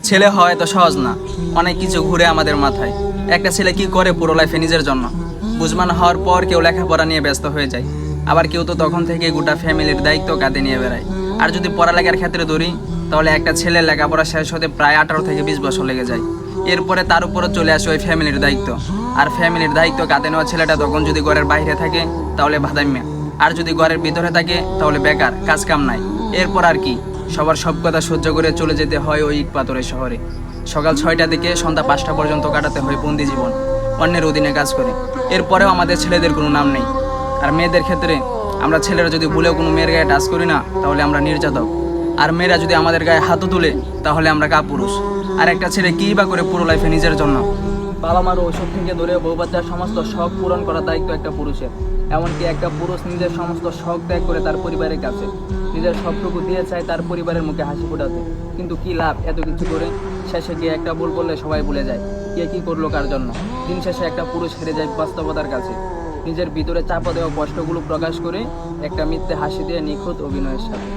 ছেলে হয় তো সহজ না, অনেক কিছু ঘুরে আমাদের মাথায়। একটা ছেলে কি করে পুরো লাইফে নিজের জন্য? বুঝমান হওয়ার পর কেউ লেখাপড়া নিয়ে ব্যস্ত হয়ে যায়, আবার কেউ তো তখন থেকে গোটা ফ্যামিলির দায়িত্ব কাঁধে নিয়ে বেড়ায়। আর যদি পড়ালেখার ক্ষেত্রে ধরি, তাহলে একটা ছেলের লেখাপড়া শেষ হতে প্রায় 18 থেকে 20 বছর লেগে যায়। এরপরে তার উপরে চলে আসে ওই ফ্যামিলির দায়িত্ব। আর ফ্যামিলির দায়িত্ব কাঁধে নেওয়া ছেলেটা তখন যদি ঘরের বাইরে থাকে তাহলে ভাদাইম্যা, আর যদি ঘরের ভিতরে থাকে তাহলে বেকার, কাজ কাম নাই। এরপর আর কি, সবার সব কথা সহ্য করে চলে যেতে হয় ওই ইট পাথরের শহরে। সকাল 6টা থেকে সন্ধ্যা 5টা পর্যন্ত কাটাতে হয় বন্দি জীবন, অন্যের অধীনে কাজ করে। এরপরেও আমাদের ছেলেদের কোনো নাম নেই। আর মেয়েদের ক্ষেত্রে, আমরা ছেলেরা যদি ভুলেও কোনো মেয়ের গায়ে টাচ করি না তাহলে আমরা নির্যাতক, আর মেয়েরা যদি আমাদের গায়ে হাতও তুলে তাহলে আমরা কাপুরুষ। আর একটা ছেলে কী বা করে পুরো লাইফে নিজের জন্য? বাবা মার ওষুধ থেকে ধরে বউ বাচ্চার সমস্ত শখ পূরণ করার দায়িত্ব একটা পুরুষের। এমনকি একটা পুরুষ নিজের সমস্ত শখ ত্যাগ করে তার পরিবারের কাছে নিজের সবটুকু দিয়ে চায় তার পরিবারের মুখে হাসি ফোটাতে। কিন্তু কি লাভ এত কিছু করে? শেষে গিয়ে একটা ভুল করলে সবাই ভুলে যায় কে কি করলো কার জন্য। দিন শেষে একটা পুরুষ হেরে যায় বাস্তবতার কাছে, নিজের ভিতরে চাপা দেওয়া কষ্টগুলো প্রকাশ করে একটা মিথ্যে হাসি দিয়ে নিখুঁত অভিনয়ের সাথে।